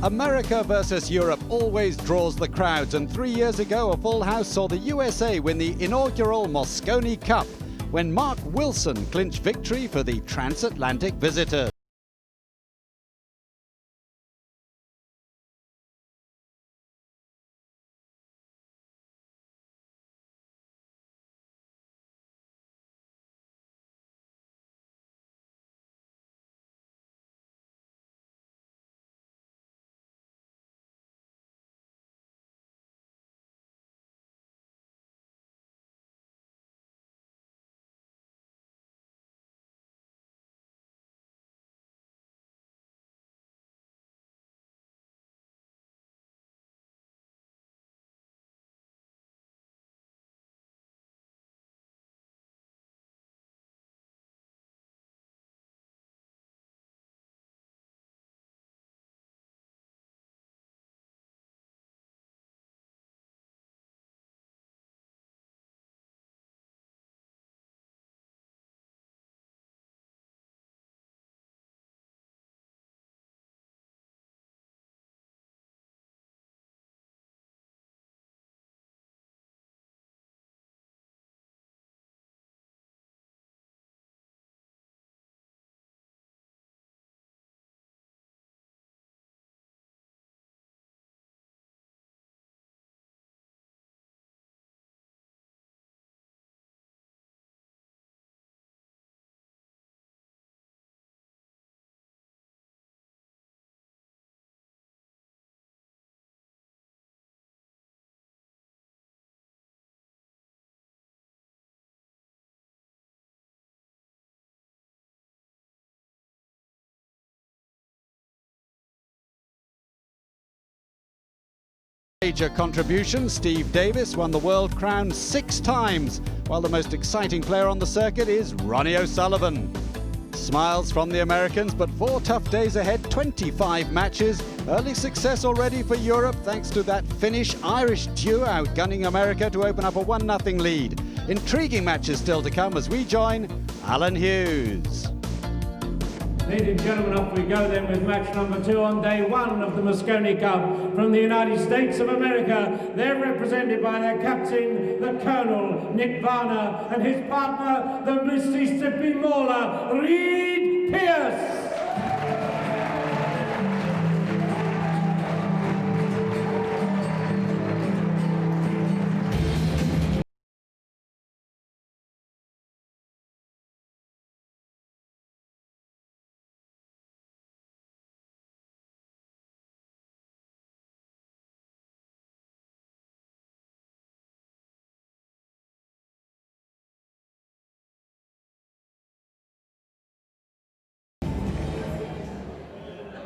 America versus Europe always draws the crowds, and 3 years ago a full house saw the USA win the inaugural Mosconi Cup when Mark Wilson clinched victory for the transatlantic visitors. Major contribution, Steve Davis won the world crown 6 times, while the most exciting player on the circuit is Ronnie O'Sullivan. Smiles from the Americans, but 4 tough days ahead, 25 matches. Early success already for Europe thanks to that Finnish-Irish duo outgunning America to open up a 1-0 lead. Intriguing matches still to come as we join Alan Hughes. Ladies and gentlemen, off we go then with match number 2 on day 1 of the Mosconi Cup from the United States of America. They're represented by their captain, the Colonel, Nick Varner, and his partner, the Mississippi Mauler, Reed Pierce.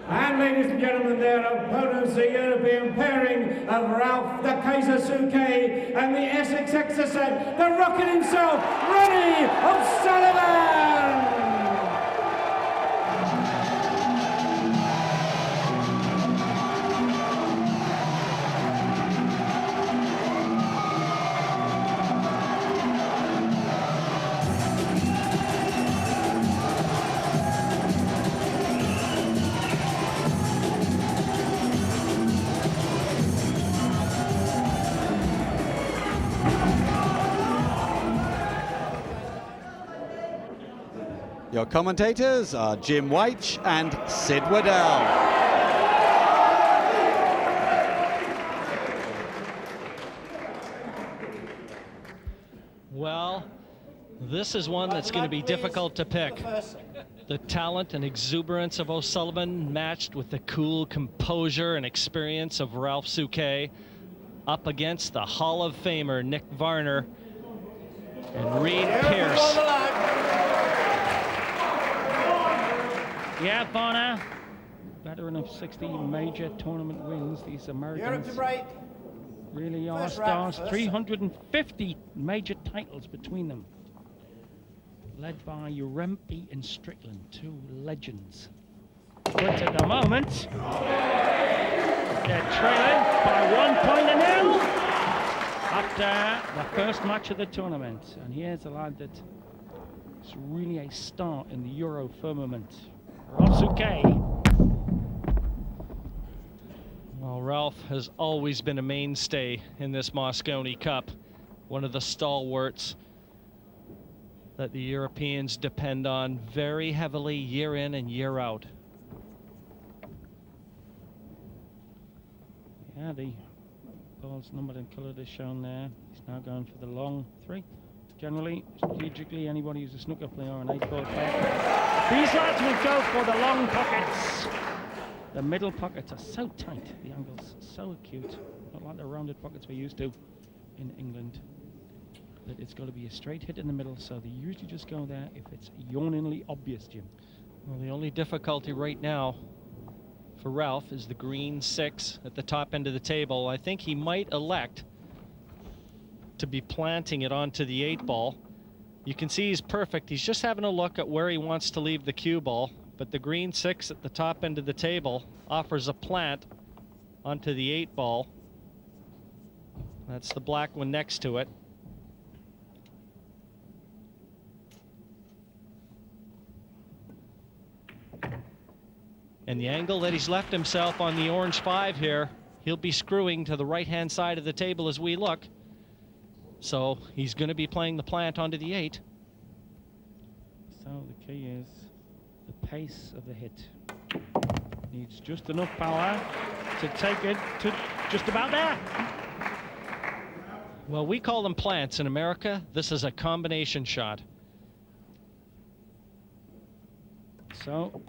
And ladies and gentlemen, their opponents, the European pairing of Ralf, the Kaiser Souquet, and the Essex Exocet, the Rocket himself, Ronnie O'Sullivan! Your commentators are Jim White and Sid Waddell. Well, this is one that's going to be difficult to pick. The talent and exuberance of O'Sullivan matched with the cool composure and experience of Ralf Souquet up against the Hall of Famer Nick Varner and Reed Pierce. Yeah, Varner, veteran of 60 major tournament wins. These Americans really are stars. 350 major titles between them. Led by Urempi and Strickland, 2 legends. But at the moment, they're trailing by 1 point after the first match of the tournament. And here's a lad that is really a star in the Euro firmament. Souquet. Well, Ralf has always been a mainstay in this Mosconi Cup, one of the stalwarts that the Europeans depend on very heavily year in and year out. Yeah, the ball's numbered and coloured is shown there. He's now going for the long 3. Generally, strategically, anybody who's a snooker player or an 8-ball player, these lads will go for the long pockets. The middle pockets are so tight, the angle's so acute, not like the rounded pockets we're used to in England. That it's got to be a straight hit in the middle, so they usually just go there if it's yawningly obvious, Jim. Well, the only difficulty right now for Ralf is the green 6 at the top end of the table. I think he might elect to be planting it onto the 8-ball. You can see he's perfect. He's just having a look at where he wants to leave the cue ball, but the green 6 at the top end of the table offers a plant onto the 8-ball. That's the black one next to it. And the angle that he's left himself on the orange 5 here, he'll be screwing to the right-hand side of the table as we look. So he's going to be playing the plant onto the 8. So the key is the pace of the hit. Needs just enough power to take it to just about there. Well, we call them plants in America. This is a combination shot. So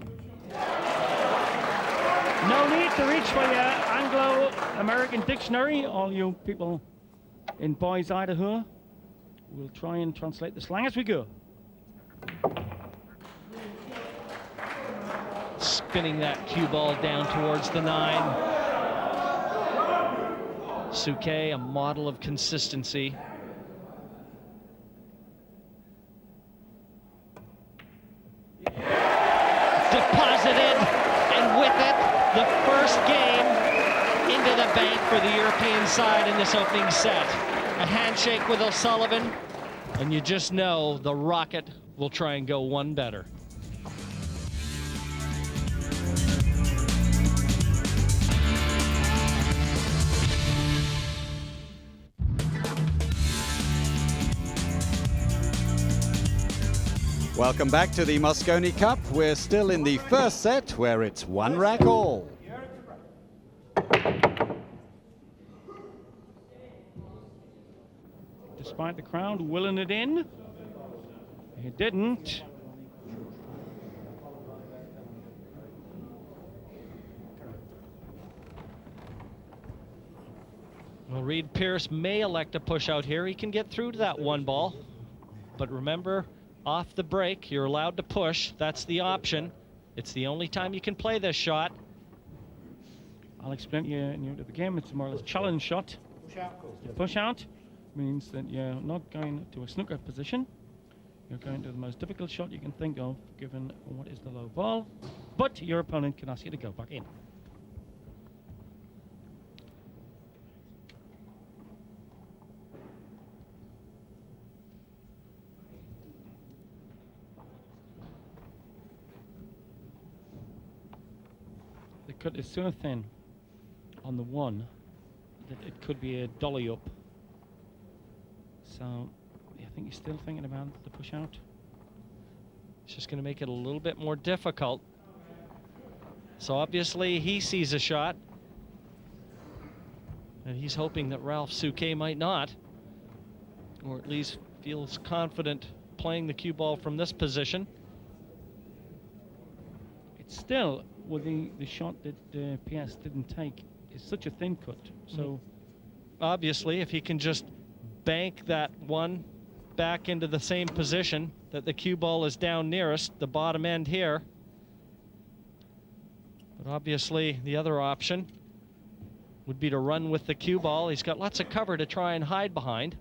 no need to reach for your Anglo-American dictionary, all you people in Boise, Idaho. We'll try and translate the slang as we go. Spinning that cue ball down towards the 9. Souquet, a model of consistency. Deposited, and with it, the first game into the bank for the European side in this opening set. A handshake with O'Sullivan, and you just know the Rocket will try and go one better. Welcome back to the Mosconi Cup. We're still in the first set, where it's 1 rack all. Despite the crowd willing it in, it didn't. Well, Reed Pierce may elect to push out here. He can get through to that 1 ball. But remember, off the break, you're allowed to push. That's the option. It's the only time you can play this shot. I'll explain to you new to the game. It's more or less a challenge shot. Push out means that you're not going to a snooker position. You're going to the most difficult shot you can think of, given what is the low ball. But your opponent can ask you to go back in. The cut is so thin on the 1 that it could be a dolly up. So I think he's still thinking about the push out. It's just going to make it a little bit more difficult. So obviously he sees a shot, and he's hoping that Ralf Souquet might not, or at least feels confident playing the cue ball from this position. It's still, with the shot that PS didn't take, is such a thin cut. So obviously, if he can just bank that 1 back into the same position that the cue ball is down nearest, the bottom end here. But obviously, the other option would be to run with the cue ball. He's got lots of cover to try and hide behind.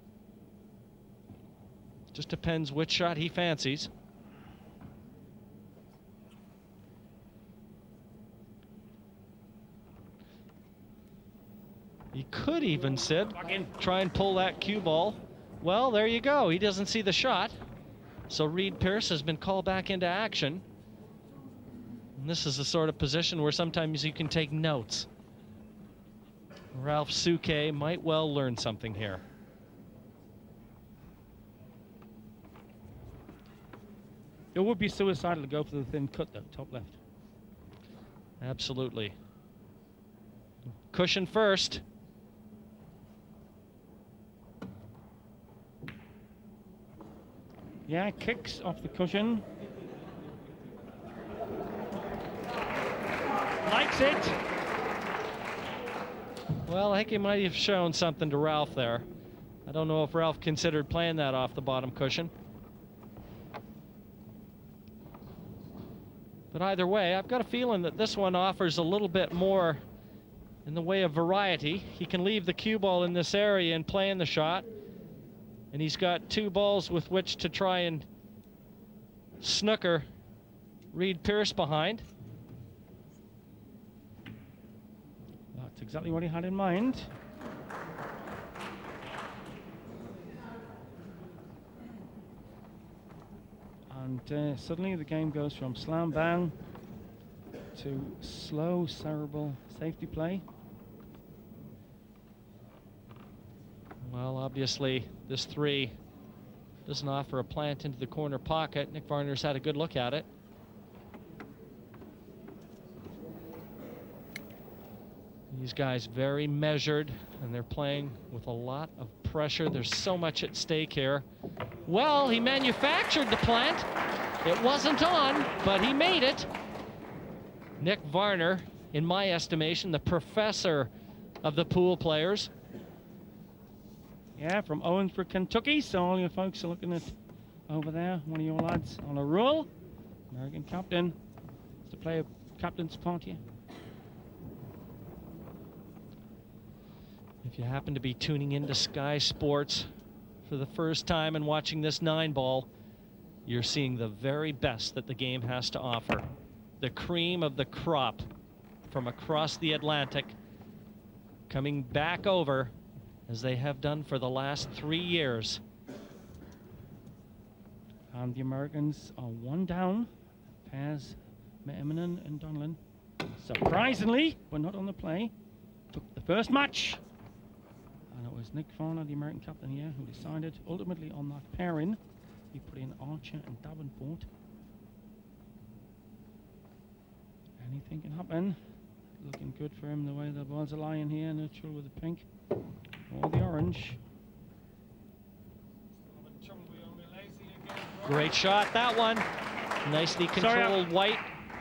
Just depends which shot he fancies. He could even, Sid, try and pull that cue ball. Well, there you go. He doesn't see the shot. So Reed Pierce has been called back into action. And this is the sort of position where sometimes you can take notes. Ralf Souquet might well learn something here. It would be suicidal to go for the thin cut, though, top left. Absolutely. Cushion first. Yeah, kicks off the cushion. Likes it. Well, I think he might have shown something to Ralf there. I don't know if Ralf considered playing that off the bottom cushion. But either way, I've got a feeling that this one offers a little bit more in the way of variety. He can leave the cue ball in this area and play in the shot. And he's got 2 balls with which to try and snooker Reed Pierce behind. That's exactly what he had in mind. And suddenly the game goes from slam bang to slow, cerebral safety play. Well, obviously, this 3 doesn't offer a plant into the corner pocket. Nick Varner's had a good look at it. These guys very measured, and they're playing with a lot of pressure. There's so much at stake here. Well, he manufactured the plant. It wasn't on, but he made it. Nick Varner, in my estimation, the professor of the pool players. Yeah, from Owensboro, Kentucky. So all you folks are looking at over there, one of your lads on a roll. American captain. It's to play a captain's part here. If you happen to be tuning into Sky Sports for the first time and watching this 9-ball, you're seeing the very best that the game has to offer. The cream of the crop from across the Atlantic coming back over as they have done for the last 3 years. And the Americans are 1 down. Pairs Meeminen and Donlan. Surprisingly, but not on the play, took the first match. And it was Nick Varner, the American captain here, who decided ultimately on that pairing. He put in Archer and Davenport. Anything can happen. Looking good for him the way the balls are lying here, neutral with the pink or the orange. Great shot, that one. Nicely controlled white.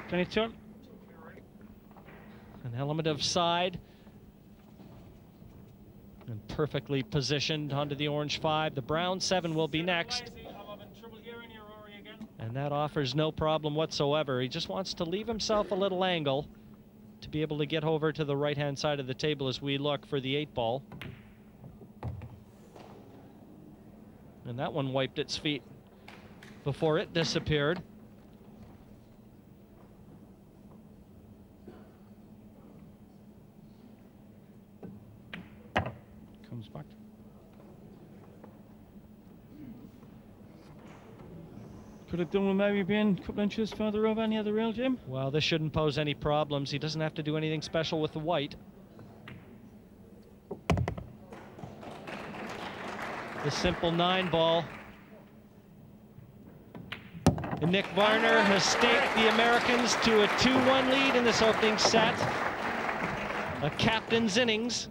Can you turn? An element of side. And perfectly positioned onto the orange 5. The brown 7 will be next. And that offers no problem whatsoever. He just wants to leave himself a little angle to be able to get over to the right-hand side of the table as we look for the 8-ball. And that one wiped its feet before it disappeared. Comes back. Could have done with maybe being a couple inches further over any other rail, Jim. Well, this shouldn't pose any problems. He doesn't have to do anything special with the white. The simple 9-ball. And Nick Varner has staked the Americans to a 2-1 lead in this opening set. A captain's innings.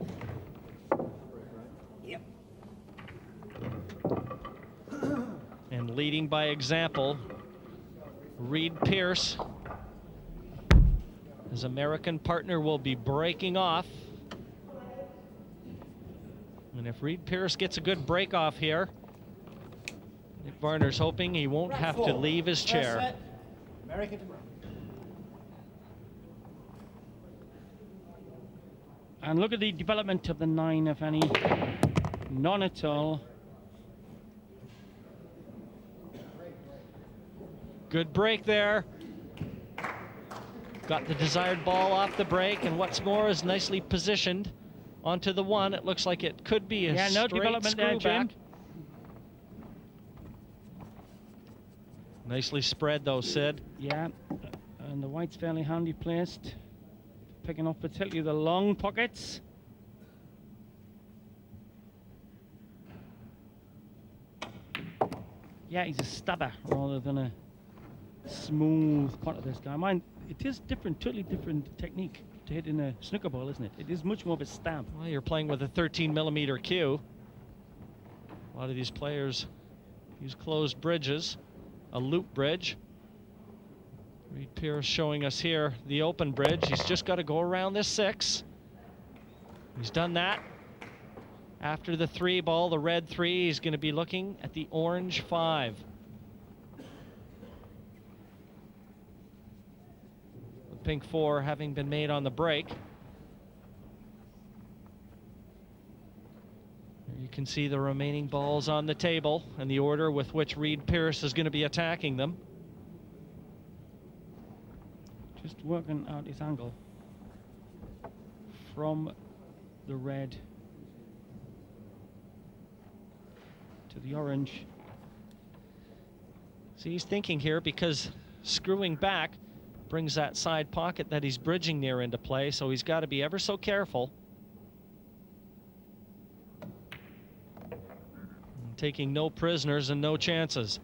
And leading by example, Reed Pierce. His American partner will be breaking off. And if Reed Pierce gets a good break off here, Nick Varner's hoping he won't have to leave his chair. And look at the development of the 9, if any. None at all. Good break there. Got the desired ball off the break, and what's more is nicely positioned onto the 1. It looks like it could be a no development there, Jim. Nicely spread though, Sid. Yeah, and the white's fairly handy placed, picking up particularly the long pockets. Yeah, he's a stabber rather than a smooth putter, this guy. Mind, it is different, totally different technique to hit in a snooker ball, isn't it? It is much more of a stab. Well, you're playing with a 13mm cue. A lot of these players use closed bridges, a loop bridge. Reed Pierce showing us here the open bridge. He's just got to go around this 6. He's done that. After the 3 ball, the red 3, he's going to be looking at the orange 5. The pink 4 having been made on the break. There you can see the remaining balls on the table and the order with which Reed Pierce is going to be attacking them. Just working out his angle from the red to the orange. See, he's thinking here because screwing back brings that side pocket that he's bridging near into play, so he's got to be ever so careful. Taking no prisoners and no chances.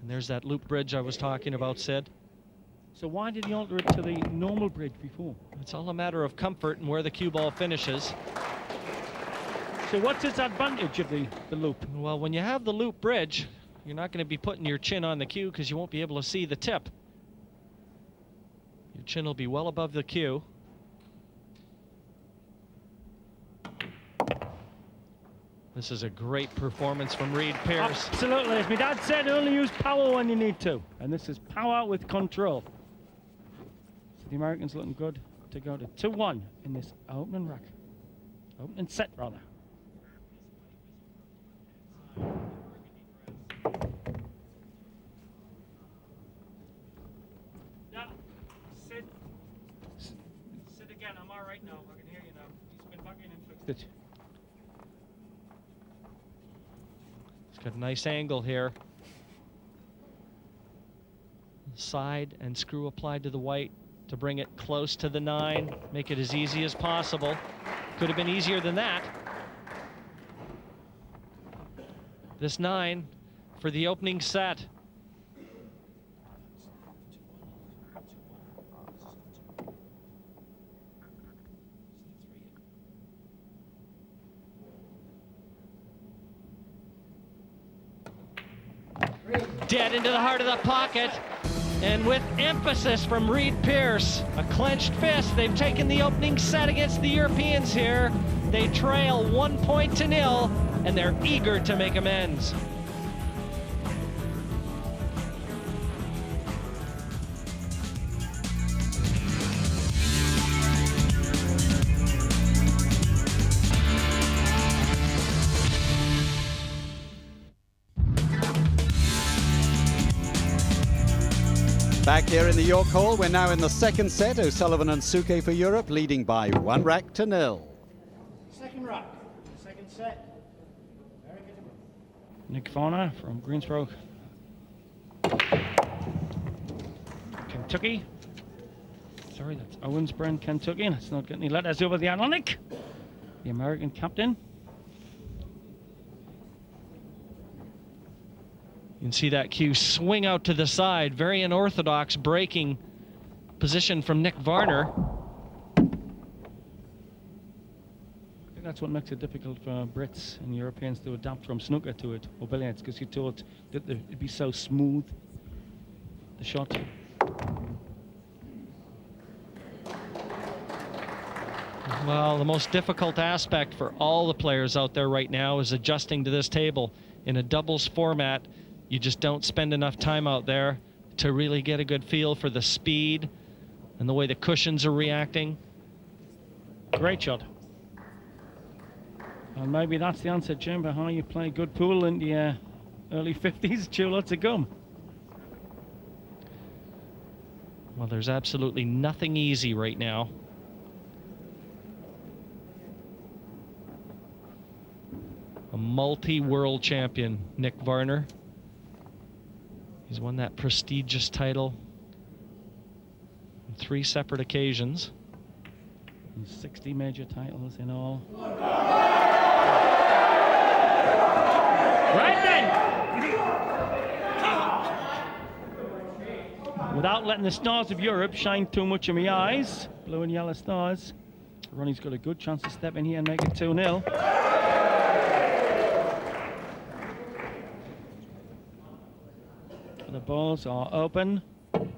And there's that loop bridge I was talking about, Sid. So why did he alter it to the normal bridge before? It's all a matter of comfort and where the cue ball finishes. So what's its advantage of the loop? Well, when you have the loop bridge, you're not going to be putting your chin on the cue because you won't be able to see the tip. Your chin will be well above the cue. This is a great performance from Reed Pierce. Absolutely. As my dad said, only use power when you need to. And this is power with control. So the Americans looking good to go to 2-1 in this opening rack. Opening set, rather. Yeah. Sit again. I'm all right now. I can hear you now. He's been back in and fixed it. Got a nice angle here. Side and screw applied to the white to bring it close to the 9, make it as easy as possible. Could have been easier than that. This 9 for the opening set. Dead into the heart of the pocket, and with emphasis from Reed Pierce, a clenched fist. They've taken the opening set against the Europeans here. They trail 1-0, and they're eager to make amends. Back here in the York Hall, we're now in the second set. O'Sullivan and Souquet for Europe, leading by 1-0. Second rack, second set. Nick Varner from Greensboro, Kentucky. Sorry, that's Owensboro, Kentucky. Let's not get any letters over the Atlantic. The American captain. You can see that cue swing out to the side. Very unorthodox breaking position from Nick Varner. I think that's what makes it difficult for Brits and Europeans to adapt from snooker to it, or billiards, because you're taught that it'd be so smooth, the shot. Well, the most difficult aspect for all the players out there right now is adjusting to this table. In a doubles format, you just don't spend enough time out there to really get a good feel for the speed and the way the cushions are reacting. Great shot. And maybe that's the answer, Jim, for how you play good pool in the early 50s. Chew lots of gum. Well, there's absolutely nothing easy right now. A multi-world champion, Nick Varner. He's won that prestigious title on 3 separate occasions. And 60 major titles in all. Right then! Without letting the stars of Europe shine too much in my eyes, blue and yellow stars, Ronnie's got a good chance to step in here and make it 2-0. The balls are open. Well,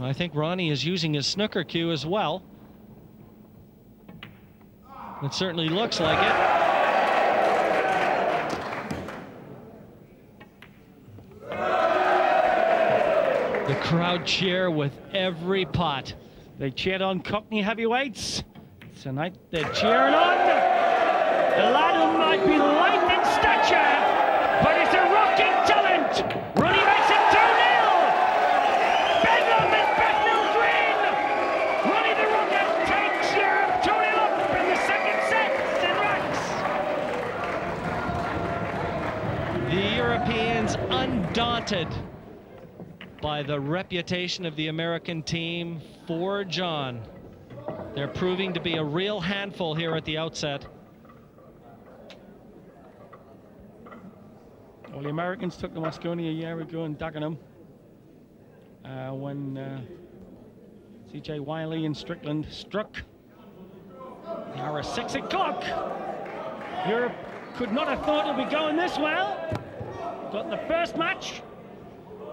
I think Ronnie is using his snooker cue as well. It certainly looks like it. The crowd cheer with every pot. They cheered on Cockney heavyweights. Tonight they're cheering on the lad who might be light in stature, but is a rocking talent. Ronnie makes it 2-0. Bedlam and Bethnal Green. Ronnie the Rocket takes Europe 2-0 up in the second set in racks. The Europeans undaunted by the reputation of the American team for John. They're proving to be a real handful here at the outset. Well, the Americans took the Mosconi a year ago in Dagenham when C.J. Wiley and Strickland struck the hour of 6 o'clock. Europe could not have thought it would be going this well. Got the first match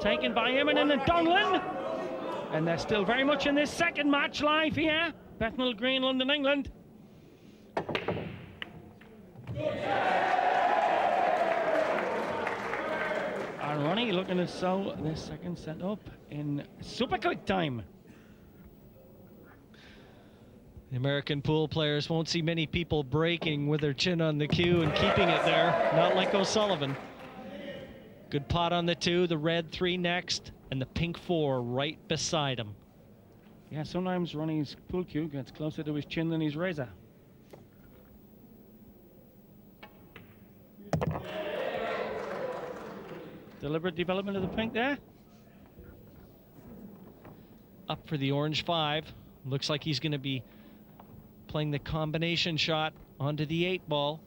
taken by Immonen and Donlan, and they're still very much in this second match live here. Bethnal Green, London, England. And Ronnie looking to sew this second set up in super quick time. The American pool players won't see many people breaking with their chin on the cue and keeping it there, not like O'Sullivan. Good pot on the 2, the red 3 next, and the pink 4 right beside him. Yeah, sometimes Ronnie's pool cue gets closer to his chin than his razor. Deliberate development of the pink there. Up for the orange 5. Looks like he's going to be playing the combination shot onto the 8 ball.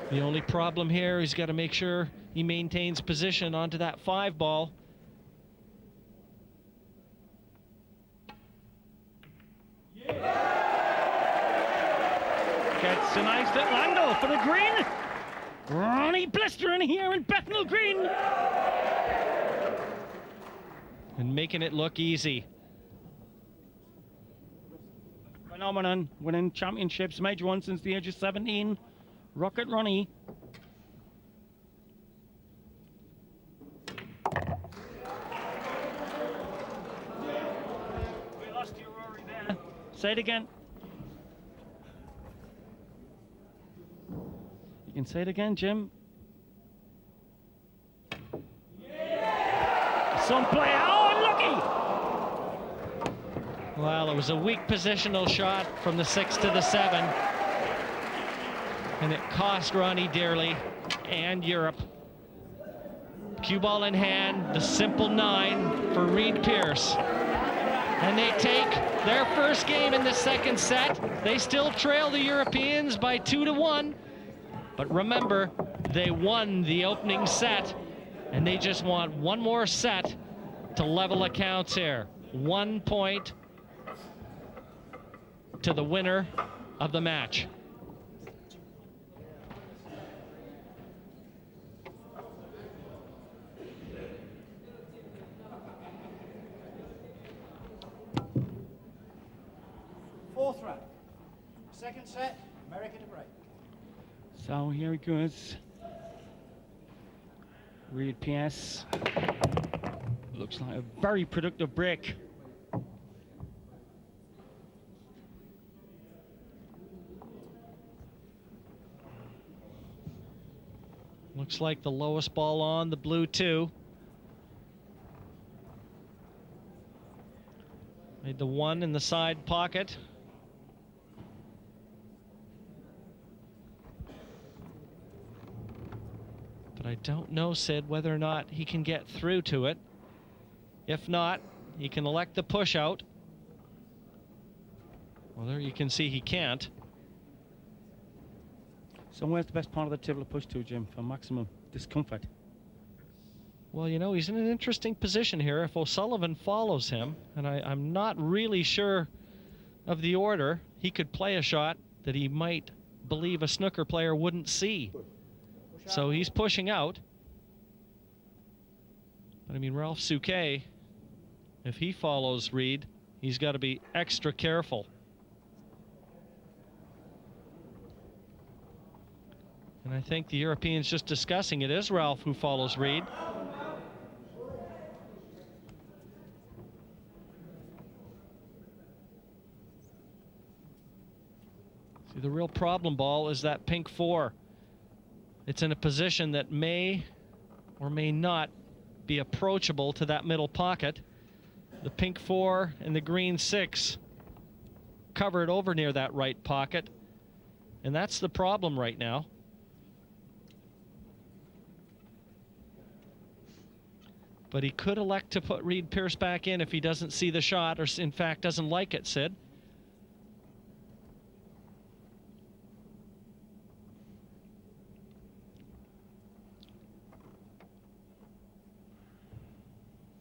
The only problem here, he's got to make sure he maintains position onto that 5 ball. Gets a nice little angle for the green. Ronnie blistering here in Bethnal Green. And making it look easy. Phenomenon, winning championships, major one since the age of 17. Rocket Ronnie. We lost you, Rory, there. Say it again. You can say it again, Jim. Some play. Oh, unlucky! Well, it was a weak positional shot from the 6 to the 7. And it cost Ronnie dearly and Europe. Cue ball in hand, the simple 9 for Reed Pierce. And they take their first game in the second set. They still trail the Europeans by 2-1. But remember, they won the opening set, and they just want one more set to level accounts here. 1 point to the winner of the match. Fourth round. Second set, America to break. So here he goes. Reed Pierce. Looks like a very productive break. Looks like the lowest ball on, the blue 2. I Tried the one in the side pocket. But I don't know, Sid, whether or not he can get through to it. If not, he can elect the push out. Well, there you can see he can't. So where's the best part of the table to push to, Jim, for maximum discomfort? Well, you know, he's in an interesting position here. If O'Sullivan follows him, and I'm not really sure of the order, he could play a shot that he might believe a snooker player wouldn't see. So he's pushing out. But I mean, Ralf Souquet, if he follows Reed, he's got to be extra careful. And I think the Europeans just discussing it is Ralf who follows Reed. See, the real problem ball is that pink 4. It's in a position that may or may not be approachable to that middle pocket. The pink 4 and the green 6 covered over near that right pocket. And that's the problem right now. But he could elect to put Reed Pierce back in if he doesn't see the shot, or in fact doesn't like it, Sid.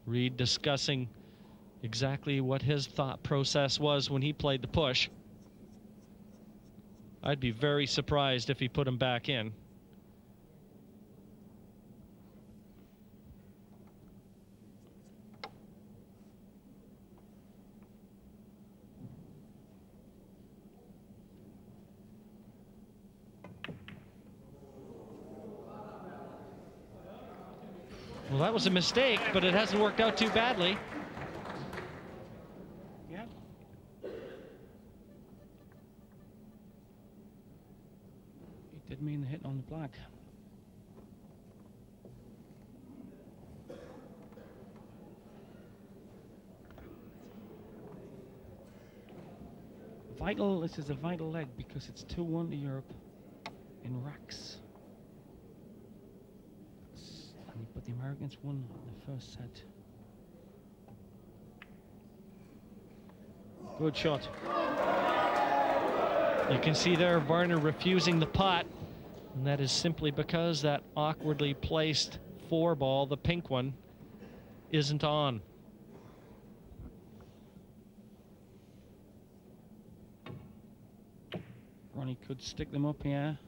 Reed discussing exactly what his thought process was when he played the push. I'd be very surprised if he put him back in. Well, that was a mistake, but it hasn't worked out too badly. Yeah. It did mean the hit on the black. This is a vital leg because it's 2-1 to Europe in racks. But the Americans won the first set. Good shot. You can see there Varner refusing the pot, and that is simply because that awkwardly placed 4 ball, the pink one, isn't on. Ronnie could stick them up here.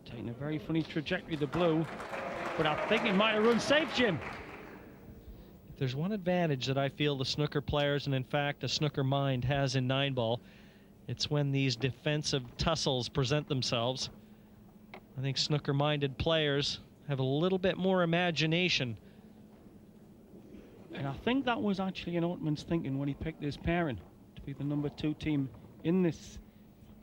Taking a very funny trajectory, the blue, but I think he might have run safe, Jim. If there's one advantage that I feel the snooker players, and in fact a snooker mind, has in 9-ball, it's when these defensive tussles present themselves. I think snooker-minded players have a little bit more imagination. And I think that was actually in Oatman's thinking when he picked his pairing to be the number 2 team in this.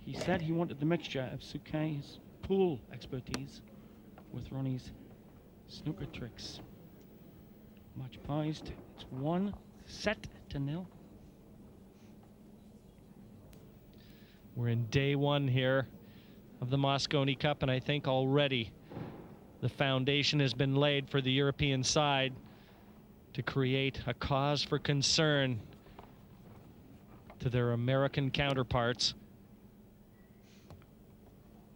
He said he wanted the mixture of Souquet's pool expertise with Ronnie's snooker tricks. Match poised. It's 1-0. We're in day 1 here of the Mosconi Cup, and I think already the foundation has been laid for the European side to create a cause for concern to their American counterparts.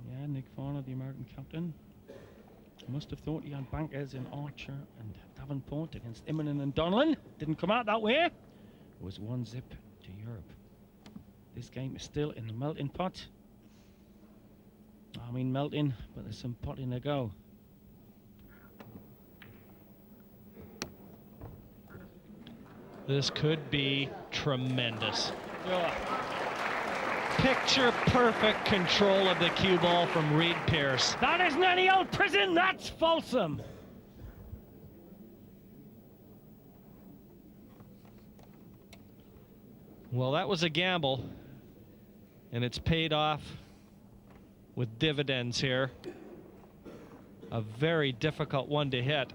Yeah, Nick Varner, the American captain, must have thought he had bankers in Archer and Davenport against Immonen and Donnellan. Didn't come out that way. It was 1-0 to Europe. This game is still in the melting pot. I mean melting, but there's some potting to go. This could be tremendous. Picture perfect control of the cue ball from Reed Pierce. That isn't any old prison, that's Folsom. Well, that was a gamble, and it's paid off with dividends here. A very difficult one to hit.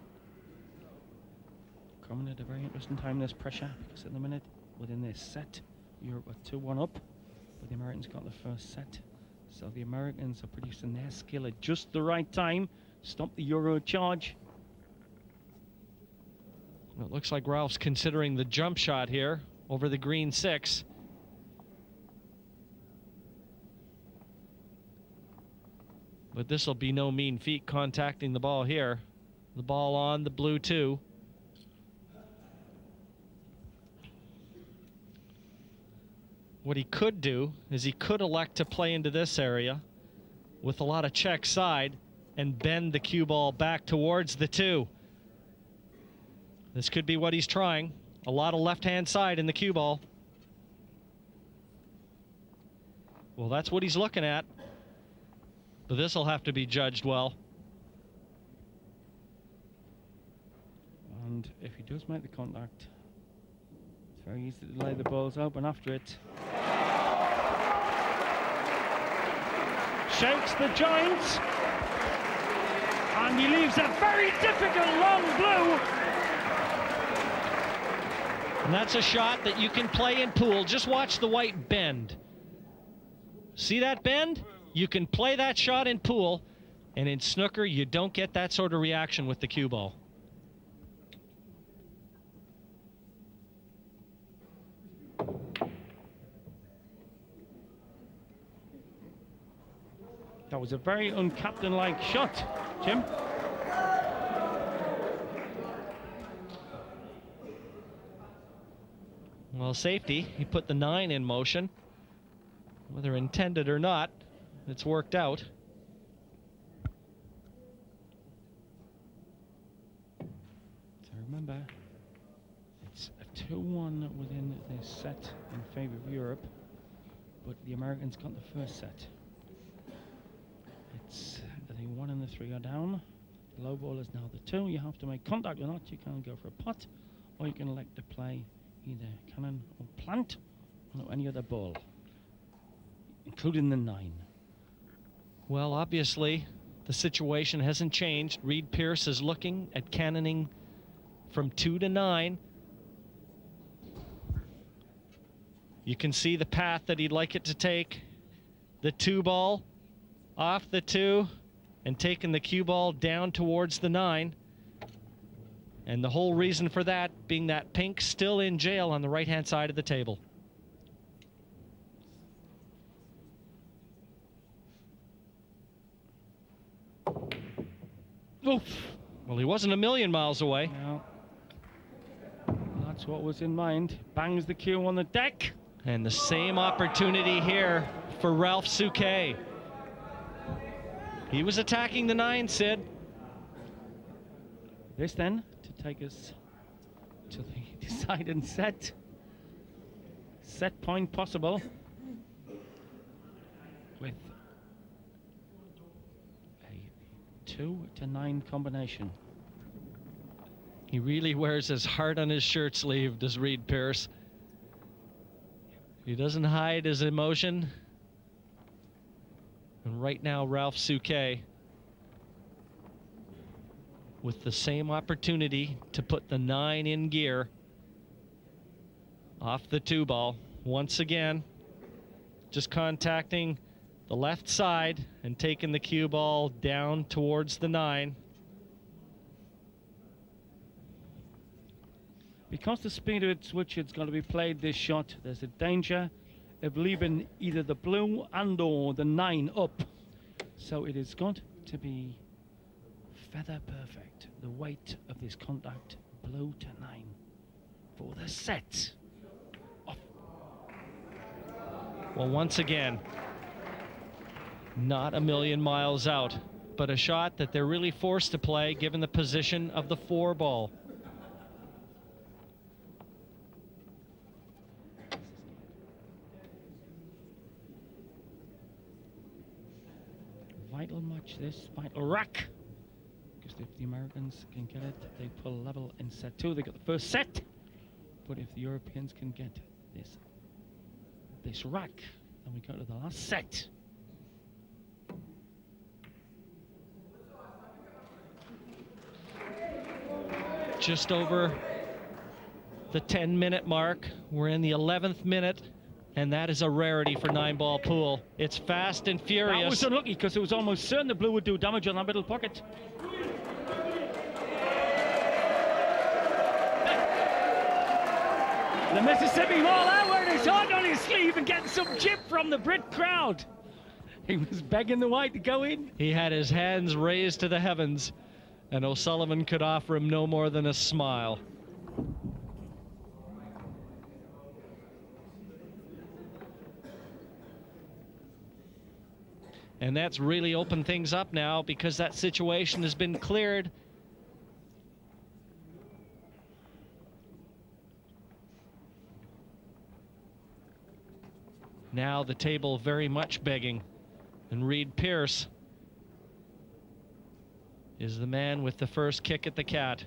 coming at a very interesting time, this pressure, because at the minute, within this set, Europe are 2-1 up, but the Americans got the first set. So the Americans are producing their skill at just the right time. Stop the Euro charge. Well, it looks like Ralph's considering the jump shot here over the green 6. But this will be no mean feat contacting the ball here. The ball on the blue 2. What he could do is he could elect to play into this area with a lot of check side and bend the cue ball back towards the 2. This could be what he's trying. A lot of left-hand side in the cue ball. Well, that's what he's looking at. But this will have to be judged well. And if he does make the contact, it's very easy to lay the balls open after it. Shakes the joint, and he leaves a very difficult long blue. And that's a shot that you can play in pool. Just watch the white bend. See that bend? You can play that shot in pool, and in snooker, you don't get that sort of reaction with the cue ball. That was a very uncaptain-like shot, Jim. Well, safety, he put the 9 in motion. Whether intended or not, it's worked out. So remember, it's a 2-1 within this set in favor of Europe, but the Americans got the first set. It's the 1 and the 3 are down. The low ball is now the 2. You have to make contact or not. You can go for a putt, or you can elect to play either cannon or plant, or any other ball, including the 9. Well, obviously, the situation hasn't changed. Reed Pierce is looking at cannoning from 2 to 9. You can see the path that he'd like it to take. The 2 ball off the 2 and taking the cue ball down towards the 9. And the whole reason for that being that pink still in jail on the right-hand side of the table. Oof. Well, he wasn't a million miles away. No. That's what was in mind. Bangs the cue on the deck. And the same opportunity here for Ralf Souquet. He was attacking the 9, Sid. This then to take us to the deciding set. Set point possible with a 2 to 9 combination. He really wears his heart on his shirt sleeve, does Reed Pierce. He doesn't hide his emotion. And right now, Ralf Souquet with the same opportunity to put the 9 in gear off the 2 ball. Once again, just contacting the left side and taking the cue ball down towards the 9. Because the speed at which it's going to be played, this shot, there's a danger of leaving either the blue and or the 9 up. So it has got to be feather perfect. The weight of this contact, blue to 9 for the set. Off. Well, once again, not a million miles out, but a shot that they're really forced to play given the position of the 4 ball. Vital match this, vital rack. Because if the Americans can get it, they pull level in set 2. They got the first set. But if the Europeans can get this rack, then we go to the last set. Just over the 10-minute mark. We're in the 11th minute, and that is a rarity for 9-ball pool. It's fast and furious. That was unlucky because it was almost certain the blue would do damage on that middle pocket. The Mississippi Wall out wearing his heart on his sleeve and getting some chip from the Brit crowd. He was begging the white to go in. He had his hands raised to the heavens, and O'Sullivan could offer him no more than a smile. And that's really opened things up now because that situation has been cleared. Now the table very much begging, and Reed Pierce is the man with the first kick at the cat.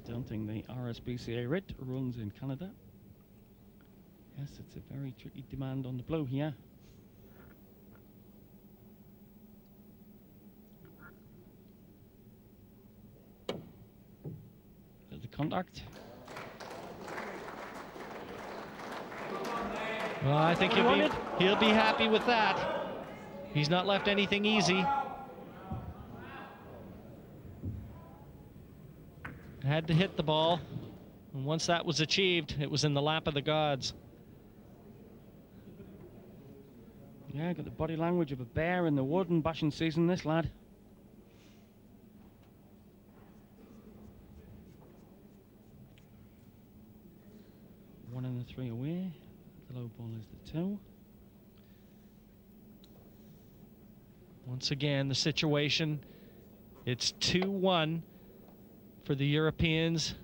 Don't think the RSPCA writ runs in Canada. Yes, it's a very tricky demand on the blue here. The contact. Well, I think he'll be happy with that. He's not left anything easy. Had to hit the ball, and once that was achieved, it was in the lap of the gods. Yeah, got the body language of a bear in the wood and bashing season, this lad. One and the 3 away. The low ball is the 2. Once again, the situation, it's 2-1 for the Europeans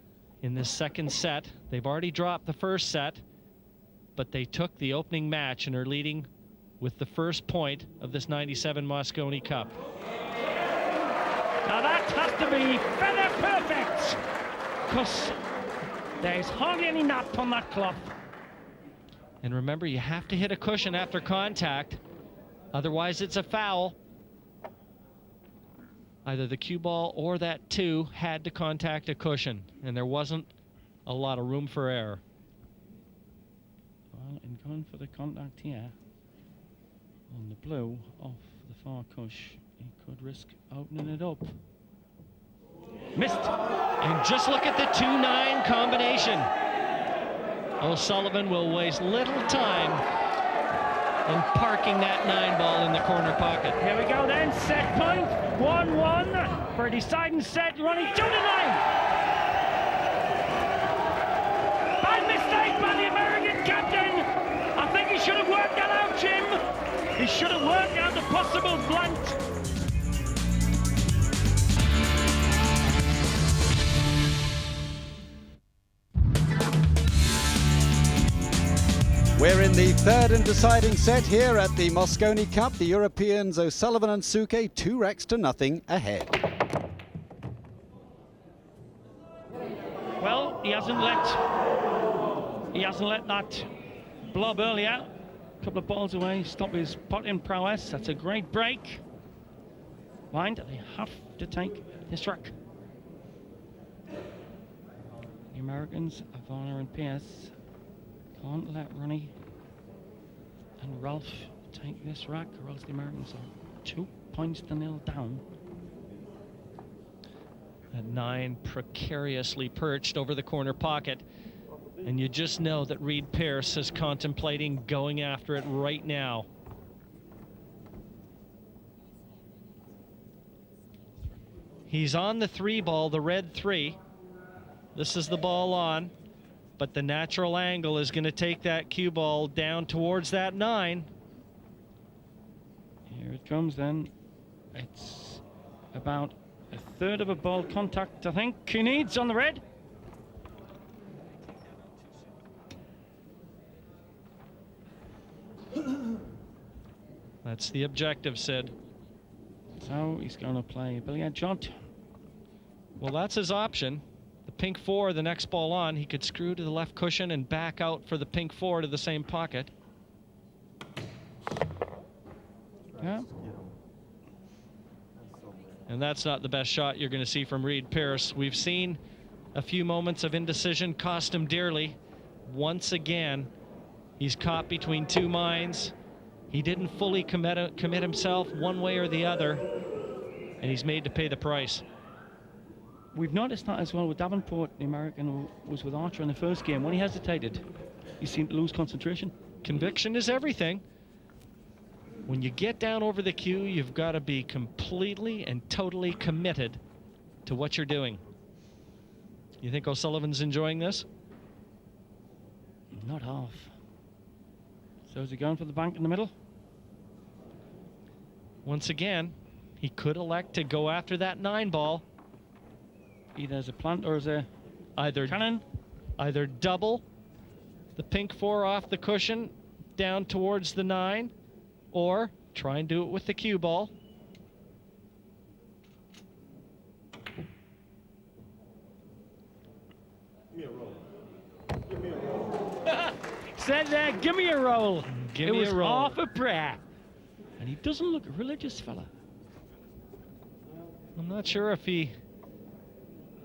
in this second set. They've already dropped the first set, but they took the opening match and are leading with the first point of this 97 Mosconi Cup. Now that has to be feather perfect, because there's hardly any nap on that cloth. And remember, you have to hit a cushion after contact, otherwise it's a foul. Either the cue ball or that 2 had to contact a cushion, and there wasn't a lot of room for error. Well, in going for the contact here on the blue off the far cush, he could risk opening it up. Missed. And just look at the 2-9 combination. O'Sullivan will waste little time in parking that 9-ball in the corner pocket. Here we go then, set point, 1-1 for a deciding set, Ronnie 2-9. Bad mistake by the American captain. I think he should have worked that out, Jim. He should have worked out the possible blunt. We're in the third and deciding set here at the Mosconi Cup. The Europeans O'Sullivan and Souquet 2-0 ahead. Well, he hasn't let that blob earlier. A couple of balls away, stop his potting prowess. That's a great break. Mind, they have to take this rack. The Americans, Varner and Pierce, can't let Ronnie and Ralf take this rack, or else the Americans are 2 points to 0 down. At 9, precariously perched over the corner pocket. And you just know that Reed Pierce is contemplating going after it right now. He's on the 3-ball, the red 3. This is the ball on, but the natural angle is going to take that cue ball down towards that 9. Here it comes then. It's about a third of a ball contact, I think, he needs on the red. That's the objective, Sid. So he's going to play a billiard shot. Well, that's his option. The pink 4, the next ball on, he could screw to the left cushion and back out for the pink 4 to the same pocket. Yeah. And that's not the best shot you're going to see from Reed Pierce. We've seen a few moments of indecision cost him dearly. Once again, he's caught between two minds. He didn't fully commit himself one way or the other, and he's made to pay the price. We've noticed that as well with Davenport, the American who was with Archer in the first game. When he hesitated, he seemed to lose concentration. Conviction is everything. When you get down over the cue, you've got to be completely and totally committed to what you're doing. You think O'Sullivan's enjoying this? Not half. So is he going for the bank in the middle? Once again, he could elect to go after that 9 ball. Either as a plant or as a Either cannon. Either double the pink 4 off the cushion down towards the 9, or try and do it with the cue ball. Give me a roll. Give me a roll. Said there, give me a roll. Give me a roll. Half a prayer. And he doesn't look a religious fella. I'm not sure if he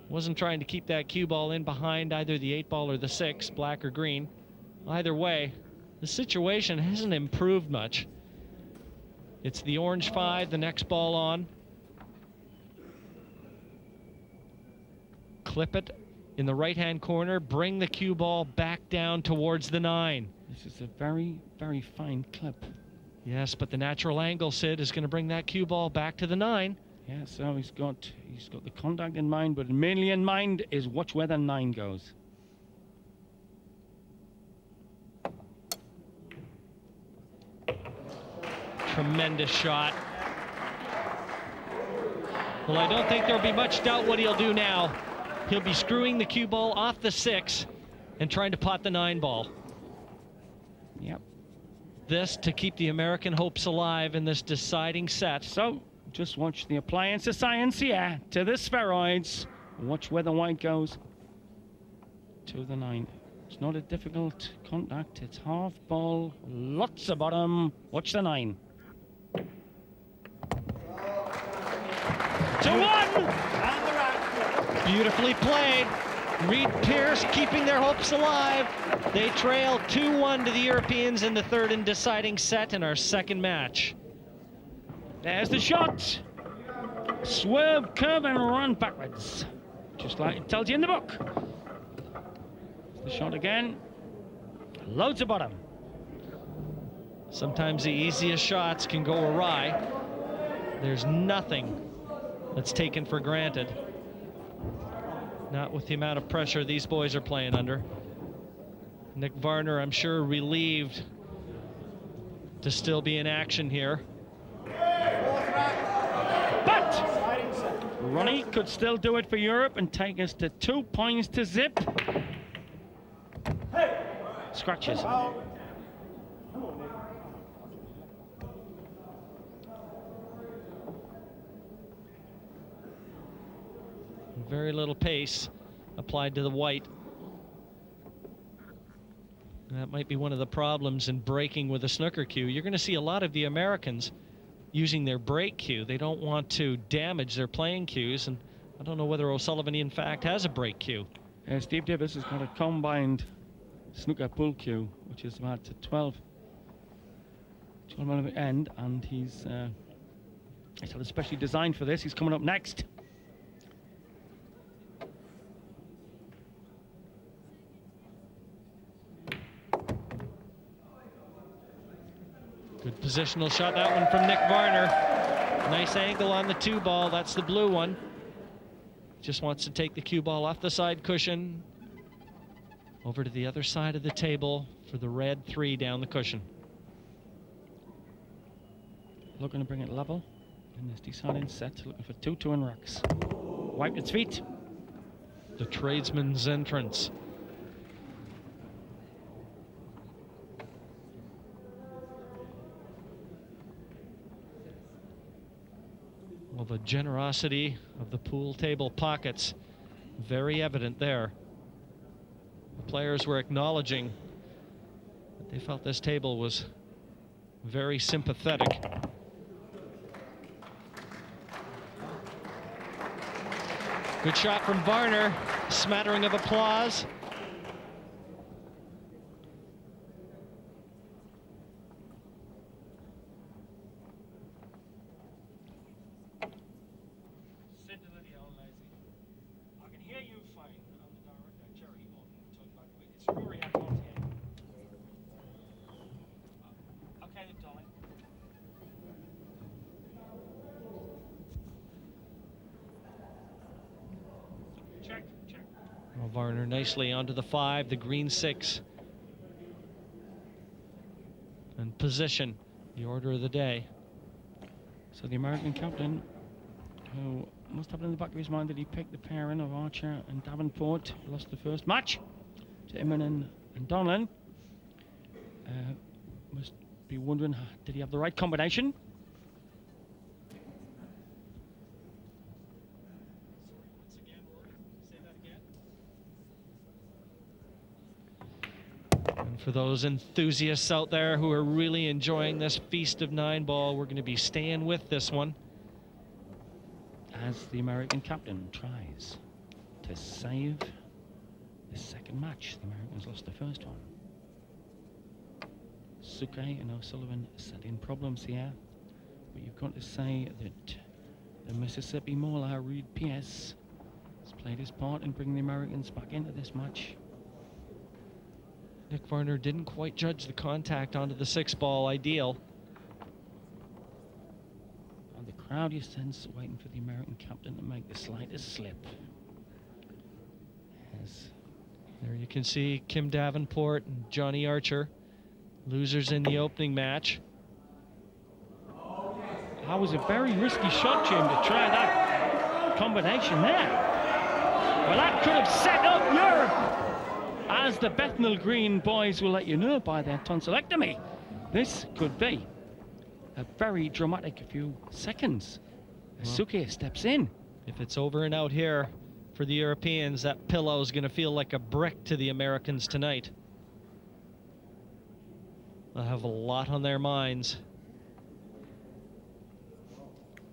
wasn't trying to keep that cue ball in behind either the 8 ball or the 6, black or green. Either way, the situation hasn't improved much. It's the orange 5, the next ball on. Clip it in the right-hand corner, bring the cue ball back down towards the 9. This is a very, very fine clip. Yes, but the natural angle, Sid, is going to bring that cue ball back to the 9. Yeah, so he's got the contact in mind, but mainly in mind is watch where the 9 goes. Tremendous shot. Well, I don't think there'll be much doubt what he'll do now. He'll be screwing the cue ball off the 6 and trying to pot the 9 ball. Yep. This to keep the American hopes alive in this deciding set. So, just watch the appliance of science here to the spheroids. Watch where the white goes to the 9. It's not a difficult contact. It's half ball, lots of bottom. Watch the 9. 2-1! Beautifully played. Reed Pierce keeping their hopes alive. They trail 2-1 to the Europeans in the third and deciding set in our second match. There's the shot. Swerve, curve, and run backwards. Just like it tells you in the book. The shot again. Loads of bottom. Sometimes the easiest shots can go awry. There's nothing that's taken for granted. Not with the amount of pressure these boys are playing under. Nick Varner, I'm sure, relieved to still be in action here. But Ronnie could still do it for Europe and take us to 2 points to zip. Scratches. Very little pace applied to the white. That might be one of the problems in breaking with a snooker cue. You're going to see a lot of the Americans using their break cue. They don't want to damage their playing cues, and I don't know whether O'Sullivan in fact has a break cue. Steve Davis has got a combined snooker pull cue, which is about 12 millimeter end, and he's especially designed for this. He's coming up next. Good positional shot, that one from Nick Varner. Nice angle on the 2 ball, that's the blue one. Just wants to take the cue ball off the side cushion, over to the other side of the table for the red 3 down the cushion. Looking to bring it level in this deciding set, looking for 2 2-in racks. Wiped its feet. The tradesman's entrance. Well, the generosity of the pool table pockets, very evident there. The players were acknowledging that they felt this table was very sympathetic. Good shot from Varner, smattering of applause. I can hear you fine. I'm the director, Jerry. It's Rory I can't hear. Okay, darling. Check. Well, Varner nicely onto the 5, the green 6. And position, the order of the day. So the American captain, who must have it in the back of his mind that he picked the pairing of Archer and Davenport, lost the first match to Immonen and Donlan. Must be wondering, did he have the right combination? And for those enthusiasts out there who are really enjoying this Feast of 9 ball, we're going to be staying with this one. As the American captain tries to save the second match. The Americans lost the first one. Souquet and O'Sullivan set in problems here, but you've got to say that the Mississippi Mauler, Reed Pierce, has played his part in bringing the Americans back into this match. Nick Varner didn't quite judge the contact onto the 6 ball ideal. And the crowd, you sense, waiting for the American captain to make the slightest slip. As there you can see Kim Davenport and Johnny Archer, losers in the opening match. that was a very risky shot, Jim, to try that combination there. Well, that could have set up Europe. As the Bethnal Green boys will let you know by their tonsillectomy, this could be a very dramatic few seconds. Souquet steps in. If it's over and out here for the Europeans, that pillow is going to feel like a brick to the Americans tonight. They'll have a lot on their minds.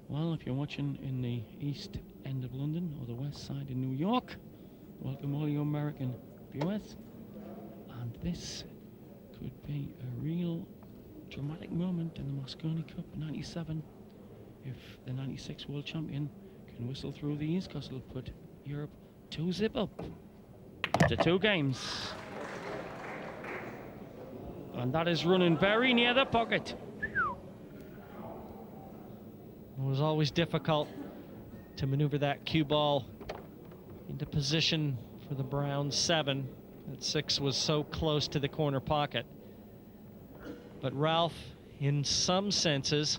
Well, if you're watching in the east end of London or the west side in New York, welcome all you American viewers. And this could be a real dramatic moment in the Mosconi Cup 97. If the 96 world champion can whistle through these, because it'll put Europe 2-0 up after 2 games. And that is running very near the pocket. It was always difficult to maneuver that cue ball into position for the Brown 7. That 6 was so close to the corner pocket. But Ralf, in some senses,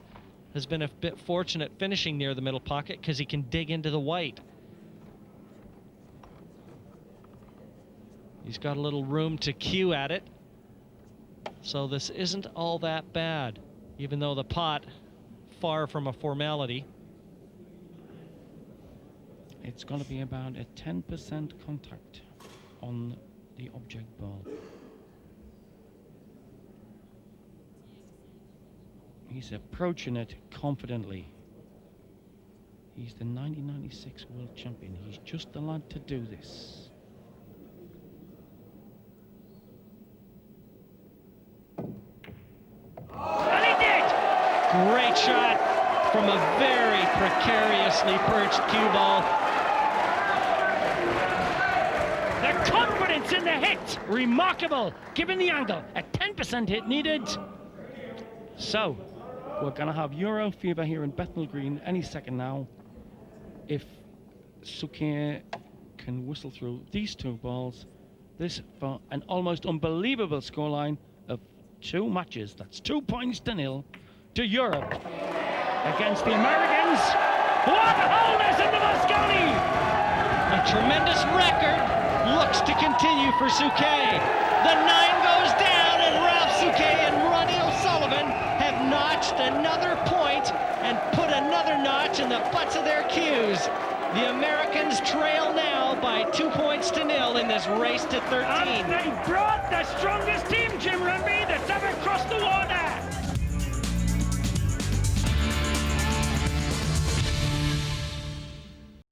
has been a bit fortunate finishing near the middle pocket because he can dig into the white. He's got a little room to cue at it. So this isn't all that bad, even though the pot, far from a formality. It's going to be about a 10% contact on the object ball. He's approaching it confidently. He's the 1996 world champion. He's just the lad to do this. And he did! Great shot from a very precariously perched cue ball. The confidence in the hit, remarkable, given the angle. A 10% hit needed. So, we're going to have Euro fever here in Bethnal Green any second now. If Souquet can whistle through these 2 balls, this for an almost unbelievable scoreline of 2 matches. That's 2-0 to Europe against the Americans, who are the holders in the Mosconi. A tremendous record looks to continue for Souquet. The 9 goes down, and Ralf Souquet and Ronnie O'Sullivan have notched another point and put another notch in the butts of their cues. The Americans trail now by 2-0 in this race to 13. And they brought the strongest team, Jim Renby, that's ever crossed the water.